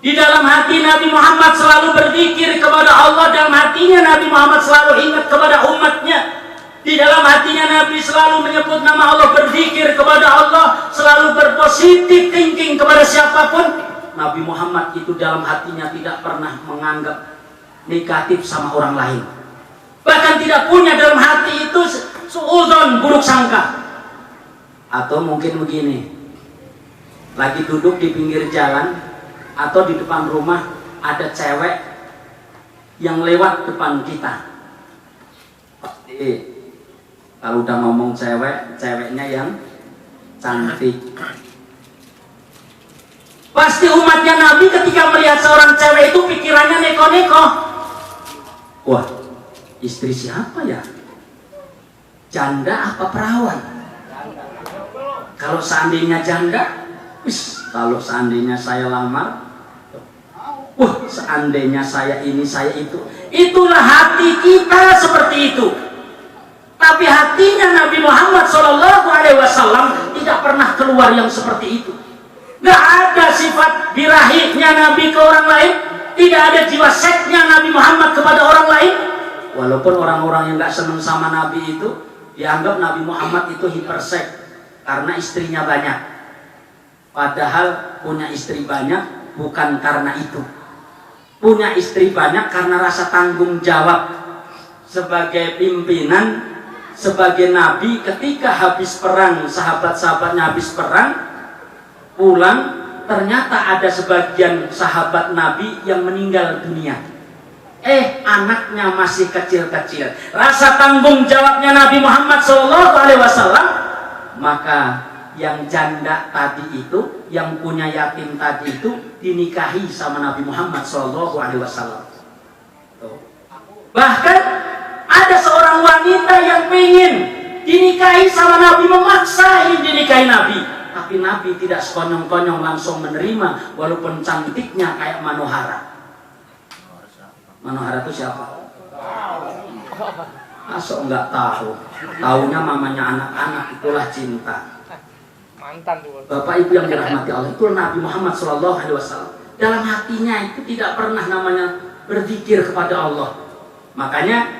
Di dalam hati Nabi Muhammad selalu berzikir kepada Allah. Dalam hatinya Nabi Muhammad selalu ingat kepada umatnya. Di dalam hatinya Nabi selalu menyebut nama Allah, berzikir kepada Allah, selalu berpositif thinking kepada siapapun. Nabi Muhammad itu dalam hatinya tidak pernah menganggap negatif sama orang lain. Bahkan tidak punya dalam hati itu suudzon, buruk sangka. Atau mungkin begini, lagi duduk di pinggir jalan atau di depan rumah, ada cewek yang lewat depan kita. Pasti kalau udah ngomong cewek, ceweknya yang cantik. Pasti umatnya Nabi ketika melihat seorang cewek itu pikirannya neko-neko. Wah, istri siapa ya? Janda apa perawan? Kalau seandainya janda, kalau seandainya saya lamar, wah, seandainya saya ini, saya itu. Itulah hati kita seperti itu. Tapi hatinya Nabi Muhammad SAW tidak pernah keluar yang seperti itu. Gak ada sifat birahihnya Nabi ke orang lain. Tidak ada jiwa seknya Nabi Muhammad kepada orang lain. Walaupun orang-orang yang gak senang sama Nabi itu dianggap Nabi Muhammad itu hipersek karena istrinya banyak. Padahal punya istri banyak bukan karena itu. Punya istri banyak karena rasa tanggung jawab sebagai pimpinan, sebagai Nabi. Ketika habis perang, sahabat-sahabatnya habis perang, pulang, ternyata ada sebagian sahabat Nabi yang meninggal dunia. Anaknya masih kecil-kecil. Rasa tanggung jawabnya Nabi Muhammad SAW, maka yang janda tadi itu, yang punya yatim tadi itu dinikahi sama Nabi Muhammad SAW. Bahkan ada seorang wanita yang pengen dinikahi sama Nabi, memaksain dinikahi Nabi. Tapi Nabi tidak sekonyong-konyong langsung menerima, walaupun cantiknya kayak Manohara. Manohara itu siapa? Asok nggak tahu. Taunya mamanya anak-anak, itulah cinta. Bapak Ibu yang dirahmati Allah, itu Nabi Muhammad SAW. Dalam hatinya itu tidak pernah namanya berzikir kepada Allah. Makanya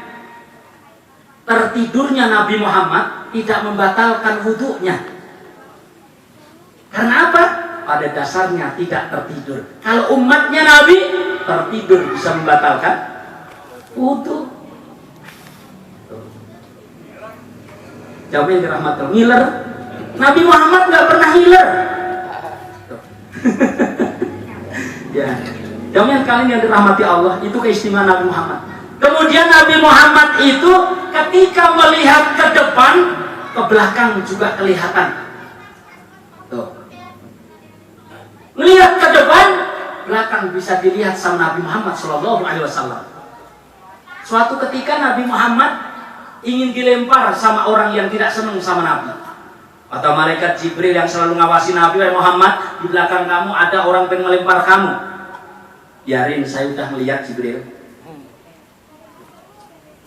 tertidurnya Nabi Muhammad tidak membatalkan wudhunya. Karena apa? Pada dasarnya tidak tertidur. Kalau umatnya Nabi tertidur bisa membatalkan wudhu. Jawabnya dirahmati Allah. Ngiler. Nabi Muhammad nggak pernah ngiler. Ya, jawabnya kalian yang dirahmati Allah, itu keistimewaan Nabi Muhammad. Kemudian Nabi Muhammad itu ketika melihat ke depan, ke belakang juga kelihatan. Tuh. Melihat ke depan, belakang bisa dilihat sama Nabi Muhammad SAW. Suatu ketika Nabi Muhammad ingin dilempar sama orang yang tidak senang sama Nabi. Atau malaikat Jibril yang selalu ngawasi Nabi, "Wahai Muhammad, di belakang kamu ada orang yang melempar kamu." Biarin, saya udah melihat Jibril.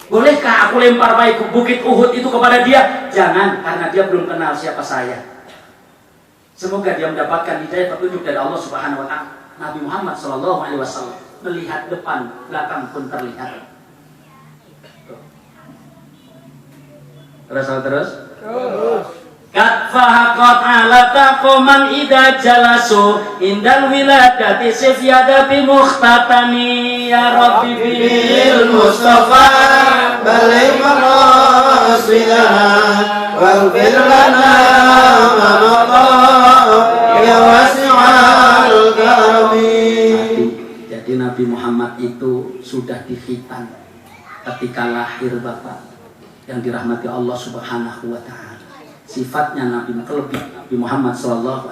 Bolehkah aku lempar baik bukit Uhud itu kepada dia? Jangan, karena dia belum kenal siapa saya. Semoga dia mendapatkan hidayah petunjuk dari Allah Subhanahu wa Ta'ala. Nabi Muhammad SAW melihat depan, belakang pun terlihat. Terus. Kat fahaqat ala taqoman idha jalasu indal wiladati sifyadati mukhtatani ya Rabbi bil Mustafa balik maraswidana waghfir lana manata ya wasi'al karami. Jadi Nabi Muhammad itu sudah dikhitan ketika lahir Bapak yang dirahmati Allah Subhanahu wa Ta'ala. Sifatnya Nabi Muhammad SAW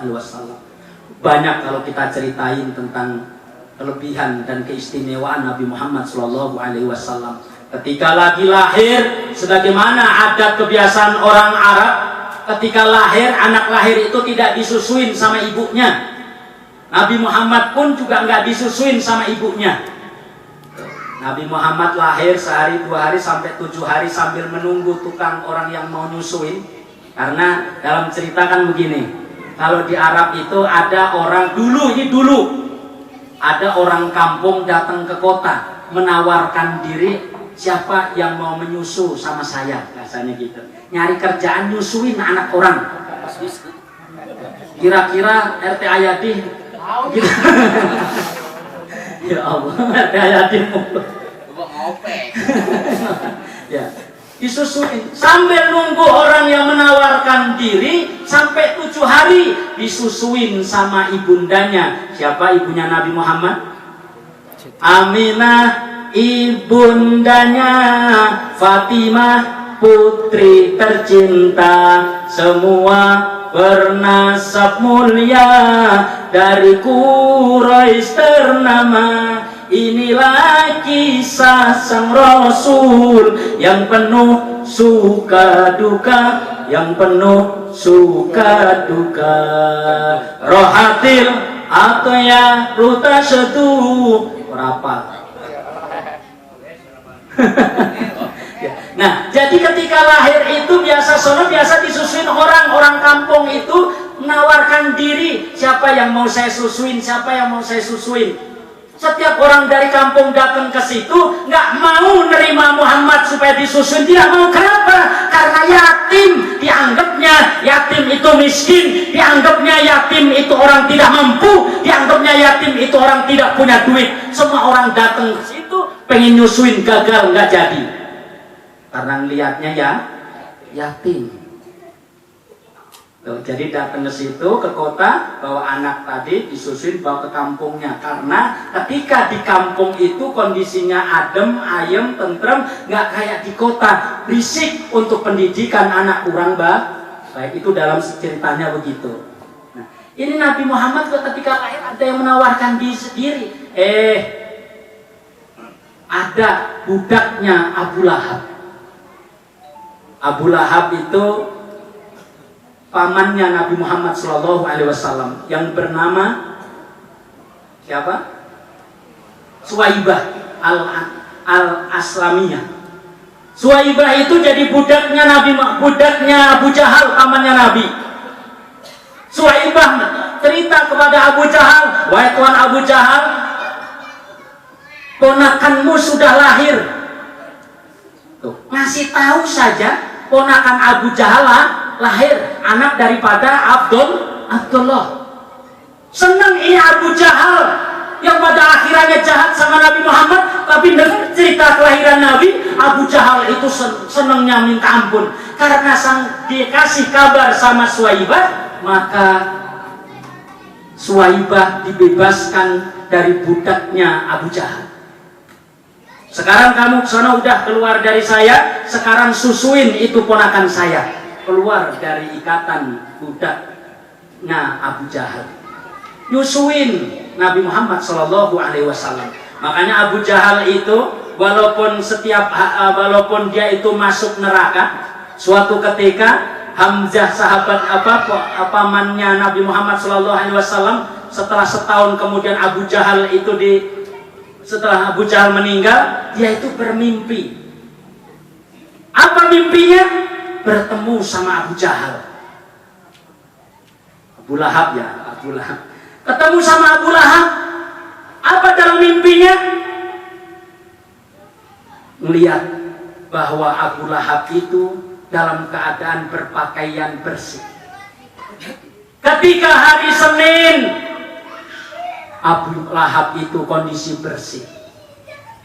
banyak kalau kita ceritain tentang kelebihan dan keistimewaan Nabi Muhammad SAW. Ketika lagi lahir, sebagaimana adat kebiasaan orang Arab, ketika lahir, anak lahir itu tidak disusuin sama ibunya. Nabi Muhammad pun juga nggak disusuin sama ibunya. Nabi Muhammad lahir sehari, 2 hari, sampai 7 hari sambil menunggu tukang orang yang mau nyusuin. Karena dalam cerita kan begini, kalau di Arab itu ada orang dulu Ada orang kampung datang ke kota menawarkan diri, siapa yang mau menyusu sama saya, rasanya gitu. Nyari kerjaan nyusuin anak orang. Kira-kira RT Ayadi gitu. Ya Allah, RT Ayadi ya, disusuin sambil nunggu orang yang menawarkan diri sampai 7 hari disusuin sama ibundanya. Siapa ibunya Nabi Muhammad? Aminah, ibundanya Fatimah, putri tercinta, semua bernasab mulia, dari Quraisy ternama. Inilah kisah sang Rasul yang penuh suka duka, yang penuh suka duka. Rohatil atau ya ruta seduh berapa? Nah, jadi ketika lahir itu biasa disusuin orang kampung itu menawarkan diri, siapa yang mau saya susuin, siapa yang mau saya susuin. Setiap orang dari kampung datang ke situ nggak mau nerima Muhammad supaya disusuin, tidak mau. Kenapa? Karena yatim, dianggapnya yatim itu miskin, dianggapnya yatim itu orang tidak mampu, dianggapnya yatim itu orang tidak punya duit. Semua orang datang ke situ pengen nyusuin, gagal, nggak jadi karena ngelihatnya ya yatim. Tuh, jadi datang ke situ, ke kota, bawa anak tadi disusuin, bawa ke kampungnya. Karena ketika di kampung itu kondisinya adem, ayem, tentrem, nggak kayak di kota, berisik untuk pendidikan anak kurang baik. Itu dalam ceritanya begitu. Nah, ini Nabi Muhammad ketika lahir ada yang menawarkan diri sendiri. Ada budaknya Abu Lahab. Abu Lahab itu pamannya Nabi Muhammad SAW yang bernama siapa? Suwaibah al-Aslamiyah. Suwaibah itu jadi budaknya Abu Jahal, pamannya Nabi. Suwaibah cerita kepada Abu Jahal, wahai tuan Abu Jahal, ponakanmu sudah lahir. Tuh, ngasih tahu saja ponakan Abu Jahal lahir, anak daripada Abdullah. Senang ini Abu Jahal yang pada akhirnya jahat sama Nabi Muhammad, tapi dengar cerita kelahiran Nabi, Abu Jahal itu senangnya minta ampun. Karena dikasih kabar sama Suwaibah, maka Suwaibah dibebaskan dari budaknya Abu Jahal. Sekarang kamu kesana udah keluar dari saya, sekarang susuin itu ponakan saya, keluar dari ikatan budaknya Abu Jahal. Nyusuin Nabi Muhammad SAW. Makanya Abu Jahal itu walaupun dia itu masuk neraka, suatu ketika Hamzah sahabat pamannya Nabi Muhammad SAW, setelah setahun kemudian setelah Abu Jahal meninggal, dia itu bermimpi. Apa mimpinya? Bertemu sama Abu Jahal. Abu Lahab ya, Abu Lahab. Ketemu sama Abu Lahab. Apa dalam mimpinya? Melihat bahwa Abu Lahab itu dalam keadaan berpakaian bersih. Ketika hari Senin, Abu Lahab itu kondisi bersih.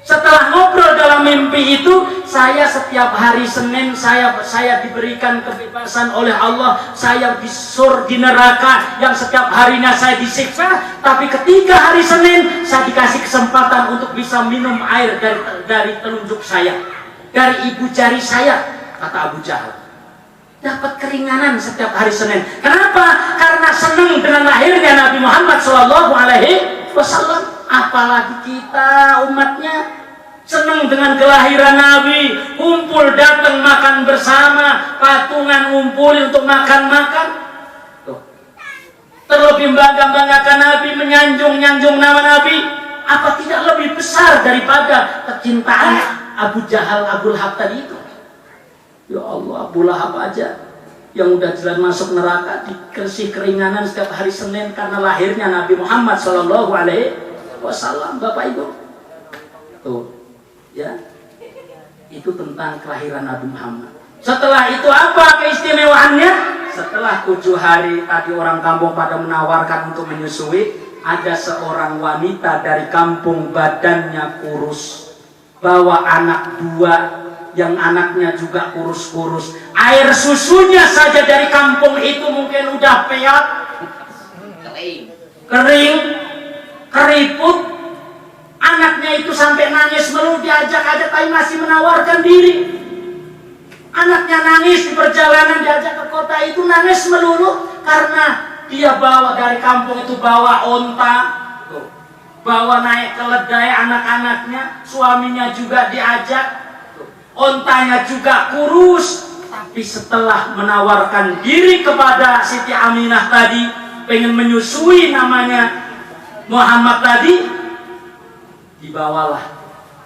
Setelah ngobrol dalam mimpi itu, saya setiap hari Senin saya diberikan kebebasan oleh Allah. Saya disur di neraka yang setiap harinya saya disiksa. Tapi ketika hari Senin, saya dikasih kesempatan untuk bisa minum air dari telunjuk saya, dari ibu jari saya, kata Abu Jahal. Dapat keringanan setiap hari Senin. Kenapa? Karena senang dengan lahirnya Nabi Muhammad SAW. Apalagi kita umatnya senang dengan kelahiran Nabi, kumpul datang makan bersama, patungan ngumpul untuk makan-makan. Terlebih bangga-banggakan Nabi, menyanjung-nyanjung nama Nabi. Apa tidak lebih besar daripada kecintaan Abu Jahal, Abu Lahab tadi itu? Ya Allah, Abu Lahab aja yang udah jelas masuk neraka dikasih keringanan setiap hari Senin karena lahirnya Nabi Muhammad SAW. wasallam, Bapak Ibu. Tuh, ya. Itu tentang kelahiran Nabi Muhammad. Setelah itu apa keistimewaannya? Setelah 7 hari tadi orang kampung pada menawarkan untuk menyusui, ada seorang wanita dari kampung badannya kurus, bawa anak 2 yang anaknya juga kurus-kurus. Air susunya saja dari kampung itu mungkin udah peot, kering, keriput. Anaknya itu sampai nangis melulu, diajak-ajak tapi masih menawarkan diri. Anaknya nangis di perjalanan diajak ke kota itu, nangis melulu karena dia bawa dari kampung itu, bawa onta, bawa naik keledai anak-anaknya, suaminya juga diajak, ontanya juga kurus. Tapi setelah menawarkan diri kepada Siti Aminah tadi, pengen menyusui namanya Muhammad tadi, dibawalah,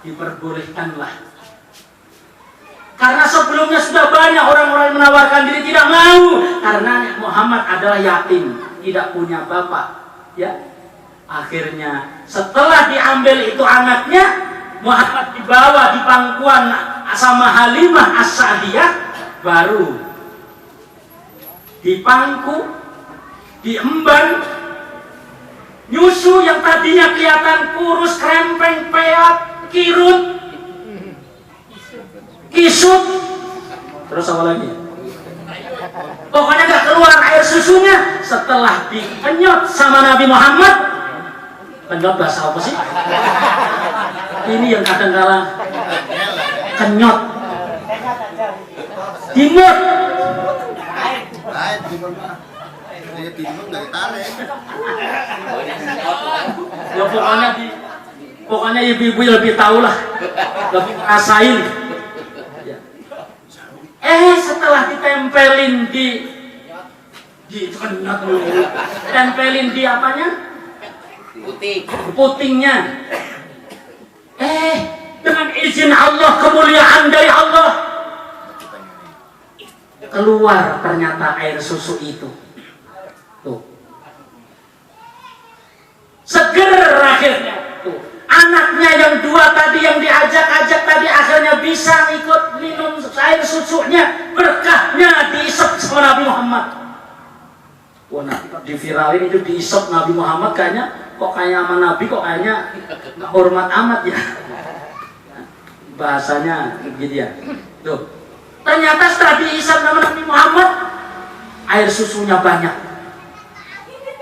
diperbolehkanlah. Karena sebelumnya sudah banyak orang-orang yang menawarkan diri, tidak mau, karena Muhammad adalah yatim, tidak punya bapak, ya. Akhirnya setelah diambil itu anaknya, Muhammad dibawa di pangkuan sama Halimah As-Sa'diyah, baru dipangku, diemban, nyusu yang tadinya kelihatan kurus, krempeng, peot, kirut, kisut, terus apa lagi? Pokoknya gak keluar air susunya. Setelah dipenyot sama Nabi Muhammad, penyot bahasa apa sih? Ini yang kadang-kala kenyot, dimut. Ya pokoknya ibu-ibu lebih tahu lah, lebih rasain. Setelah ditempelin tempelin di apanya? Putingnya. Dengan izin Allah, kemuliaan dari Allah, keluar ternyata air susu itu. Tuh. Seger akhirnya. Tuh. Anaknya yang 2 tadi yang diajak-ajak tadi akhirnya bisa ikut minum air susunya, berkahnya diisep sama Nabi Muhammad. Wah, diviralin itu diisep Nabi Muhammad, kayaknya kok kayak sama Nabi, kok kayaknya nggak hormat amat ya. Bahasanya gitu ya. Tuh. Ternyata setelah diisep sama Nabi Muhammad, air susunya banyak.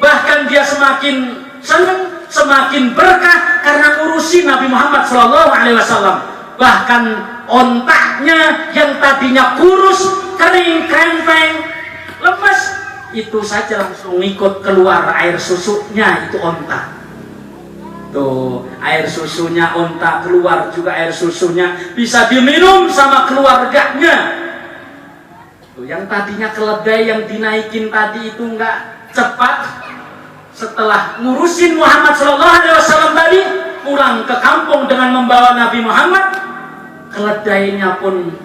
Bahkan dia semakin senang, semakin berkah karena ngurusi Nabi Muhammad SAW. Bahkan ontaknya yang tadinya kurus, kering, krempeng, lemes, itu saja langsung ngikut keluar air susunya, itu onta. Tuh, air susunya onta keluar juga, air susunya bisa diminum sama keluarganya. Tuh, yang tadinya keledai yang dinaikin tadi itu nggak cepat. Setelah ngurusin Muhammad SAW tadi, pulang ke kampung dengan membawa Nabi Muhammad, keledainya pun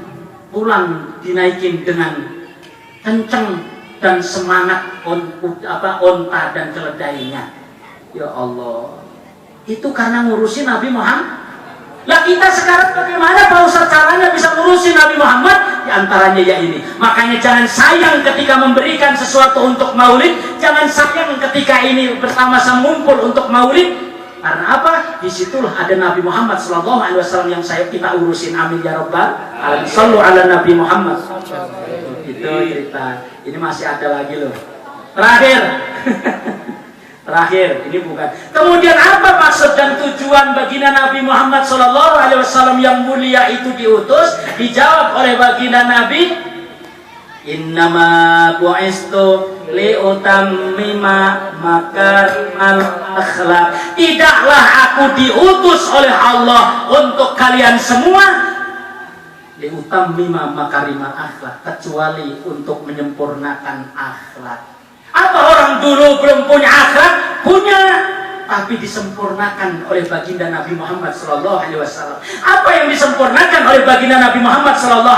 pulang dinaikin dengan kenceng dan semangat onta dan keledainya. Ya Allah, itu karena ngurusin Nabi Muhammad. Lah kita sekarang bagaimana Pak Ustaz caranya bisa ngurusin Nabi Muhammad? Di antaranya ya ini. Makanya jangan sayang ketika memberikan sesuatu untuk maulid, jangan sayang ketika ini bersama-sama ngumpul untuk maulid. Karena apa? Disitulah ada Nabi Muhammad SAW yang kita urusin. Amin ya Rabbal alamin. Shallu ala Nabi Muhammad. Itu cerita. Ini masih ada lagi loh. Terakhir. Terakhir, ini bukan. Kemudian apa maksud dan tujuan baginda Nabi Muhammad SAW yang mulia itu diutus? Dijawab oleh baginda Nabi, innama bu'istu liutammima makarimal akhlak. Tidaklah aku diutus oleh Allah untuk kalian semua liutammima makarimal akhlak, kecuali untuk menyempurnakan akhlak. Apa orang dulu belum punya akhlak? Punya, tapi disempurnakan oleh baginda Nabi Muhammad SAW. Apa yang disempurnakan oleh baginda Nabi Muhammad SAW?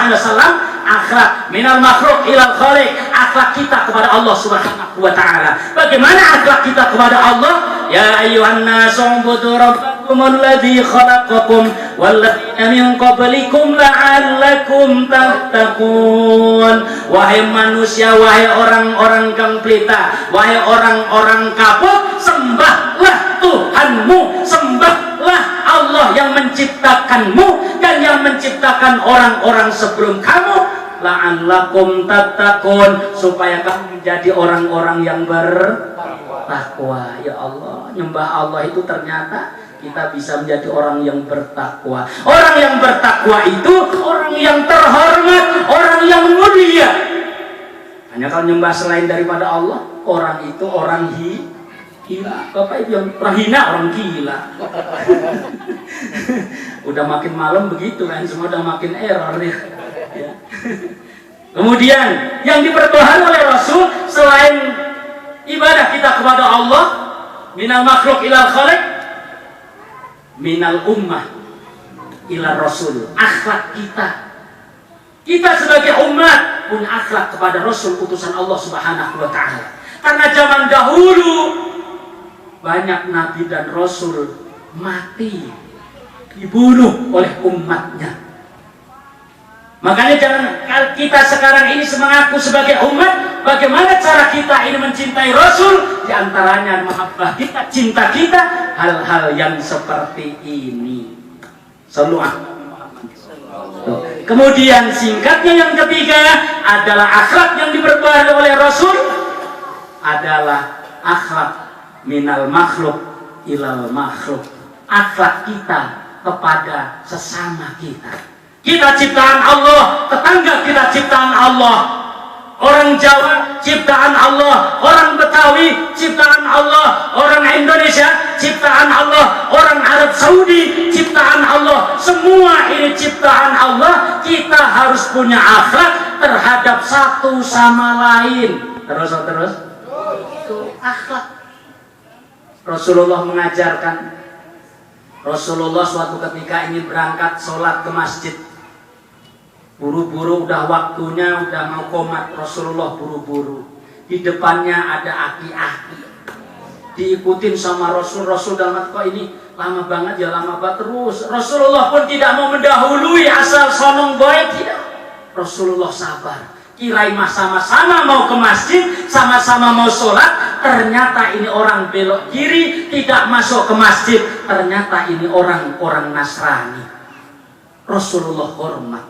Akhlak minal makhluk ilal khaliq, akhlak kita kepada Allah Subhanahu wa Ta'ala. Bagaimana akhlak kita kepada Allah? ya ayuhan nasu ubudu rabbakumul ladzi khalaqakum walladzina min qablikum la'allakum tattaqun. Wahai manusia, wahai orang-orang kang pelita, wahai orang-orang kapok, sembahlah Tuhanmu, sembahlah Allah yang menciptakanmu dan yang menciptakan orang-orang sebelum kamu, la'allakum tattaqun, supaya kamu menjadi orang-orang yang bertakwa. Ya Allah, nyembah Allah itu ternyata kita bisa menjadi orang yang bertakwa. Orang yang bertakwa itu orang yang terhormat, orang yang mulia. Hanya kalau nyembah selain daripada Allah, orang itu orang gila. Bapak Ibu yang terhina, orang gila. Udah makin malam begitu kan, semua udah makin error nih. Ya. Kemudian yang dipertuhan oleh Rasul selain ibadah kita kepada Allah, minal makhluk ilal khaliq, minal ummah ilal Rasul. Akhlak kita sebagai umat punya akhlak kepada Rasul utusan Allah Subhanahu wa ta'ala. Karena zaman dahulu banyak nabi dan rasul mati, dibunuh oleh umatnya. Makanya jangan kita sekarang ini mengaku sebagai umat, bagaimana cara kita ini mencintai Rasul? Di antaranya mahabbah kita, cinta kita, hal-hal yang seperti ini. Kemudian singkatnya yang ketiga adalah akhlak yang diperbaharui oleh Rasul adalah akhlak minal makhluk ilal makhluk. Akhlak kita kepada sesama kita. Kita ciptaan Allah, tetangga kita ciptaan Allah. Orang Jawa ciptaan Allah, orang Betawi ciptaan Allah, orang Indonesia ciptaan Allah, orang Arab Saudi ciptaan Allah. Semua ini ciptaan Allah. Kita harus punya akhlak terhadap satu sama lain. Terus itu akhlak. Rasulullah mengajarkan. Rasulullah suatu ketika ingin berangkat sholat ke masjid. Buru-buru, udah waktunya, udah mau qomat. Rasulullah buru-buru. Di depannya ada aki-aki, diikutin sama Rasul dalam kok ini lama banget ya, lama banget terus. Rasulullah pun tidak mau mendahului asal sonong boy, tidak. Rasulullah sabar. Kirain sama-sama mau ke masjid, sama-sama mau sholat. Ternyata ini orang belok kiri, tidak masuk ke masjid. Ternyata ini orang Nasrani. Rasulullah hormat.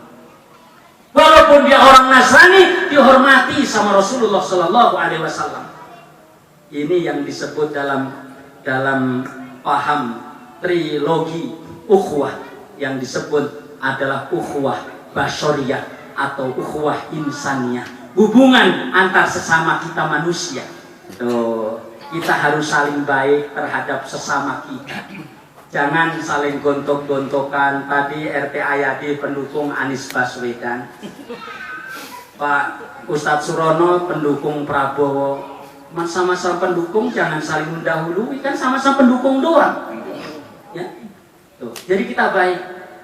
Walaupun dia orang Nasrani, dihormati sama Rasulullah Sallallahu Alaihi Wasallam. Ini yang disebut dalam paham trilogi ukhuwah, yang disebut adalah ukhuwah basyariyah atau ukhuwah insaniyah, hubungan antar sesama kita manusia. Tuh, kita harus saling baik terhadap sesama kita. Jangan saling gontok-gontokan. Tadi RT Ayadi pendukung Anies Baswedan, Pak Ustadz Surono pendukung Prabowo. Sama-sama pendukung, jangan saling mendahului, kan sama-sama pendukung doang. Ya. Tuh. Jadi kita baik.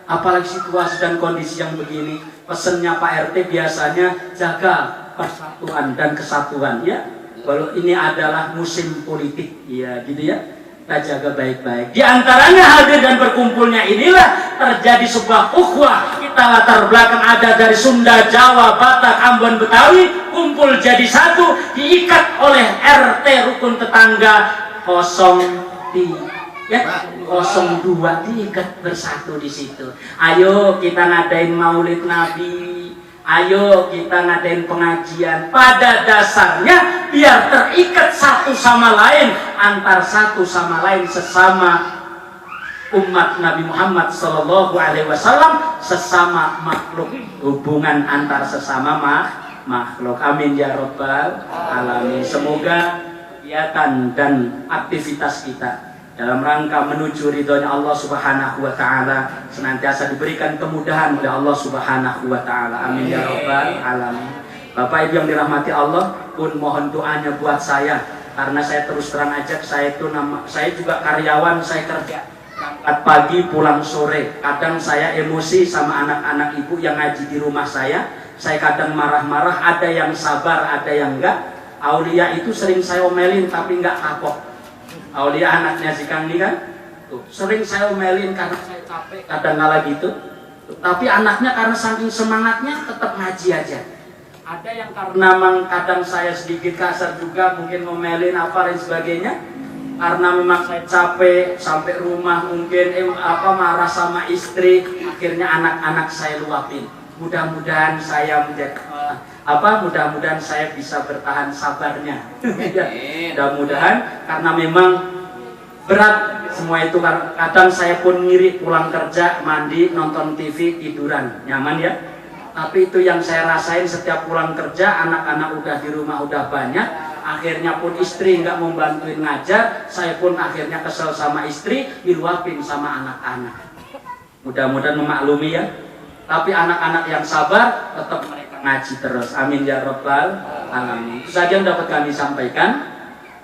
Apalagi situasi dan kondisi yang begini, pesennya Pak RT biasanya jaga persatuan dan kesatuan, ya. Kalau ini adalah musim politik, ya gitu ya. Kita jaga baik-baik. Di antaranya hadir dan berkumpulnya inilah terjadi sebuah ukhuwah. Kita latar belakang ada dari Sunda, Jawa, Batak, Ambon, Betawi, kumpul jadi satu, diikat oleh RT rukun tetangga 03, ya 02, diikat bersatu di situ. Ayo kita ngadain Maulid Nabi. Ayo kita ngadain pengajian. Pada dasarnya biar terikat satu sama lain, antar satu sama lain sesama umat Nabi Muhammad Sallallahu Alaihi Wasallam, sesama makhluk, hubungan antar sesama makhluk. Amin ya Rabbal Alamin. Semoga kegiatan dan aktivitas kita dalam rangka menuju ridhonya Allah Subhanahu wa ta'ala senantiasa diberikan kemudahan oleh Allah Subhanahu wa ta'ala. Amin ya Rabbal Alamin. Bapak Ibu yang dirahmati Allah, pun mohon doanya buat saya, karena saya terus terang aja, saya juga karyawan, saya kerja berangkat pagi pulang sore. Kadang saya emosi sama anak-anak ibu yang ngaji di rumah saya kadang marah-marah, ada yang sabar, ada yang enggak. Aulia itu sering saya omelin tapi enggak kapok. Aulia anaknya si Kang ini kan, tuh, sering saya omelin karena saya capek kadang kala gitu. Tapi anaknya karena saking semangatnya tetap ngaji aja. Ada yang karena memang kadang saya sedikit kasar juga, mungkin ngomelin apa dan sebagainya. Karena memang saya capek sampai rumah mungkin marah sama istri, akhirnya anak-anak saya luapin. Mudah-mudahan saya menjadi mudah-mudahan saya bisa bertahan sabarnya. Mudah-mudahan karena memang berat semua itu. Kadang saya pun ngiri pulang kerja, mandi, nonton TV, tiduran, nyaman ya. Tapi itu yang saya rasain setiap pulang kerja, anak-anak udah di rumah udah banyak, akhirnya pun istri nggak mau bantuin ngajar, saya pun akhirnya kesel sama istri, diluapin sama anak-anak. Mudah-mudahan memaklumi ya. Tapi anak-anak yang sabar tetap mereka ngaji terus. Amin ya rabbal alamin. Itu saja yang dapat kami sampaikan.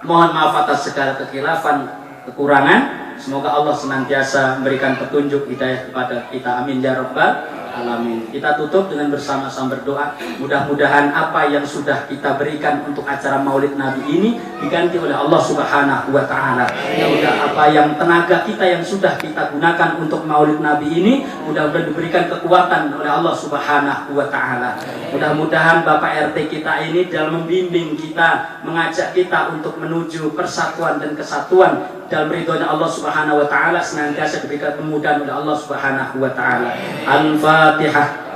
Mohon maaf atas segala kekhilafan, kekurangan. Semoga Allah senantiasa memberikan petunjuk hidayah kepada kita. Amin ya rabbal alamin. Kita tutup dengan bersama-sama berdoa. Mudah-mudahan apa yang sudah kita berikan untuk acara Maulid Nabi ini diganti oleh Allah Subhanahu wa taala. Mudah-mudahan apa yang tenaga kita yang sudah kita gunakan untuk Maulid Nabi ini mudah-mudahan diberikan kekuatan oleh Allah Subhanahu wa taala. Mudah-mudahan Bapak RT kita ini dalam membimbing kita, mengajak kita untuk menuju persatuan dan kesatuan dalam ridhonya Allah Subhanahu wa taala, senantiasa diberikan kemudahan oleh Allah Subhanahu wa taala. Al-Fatihah.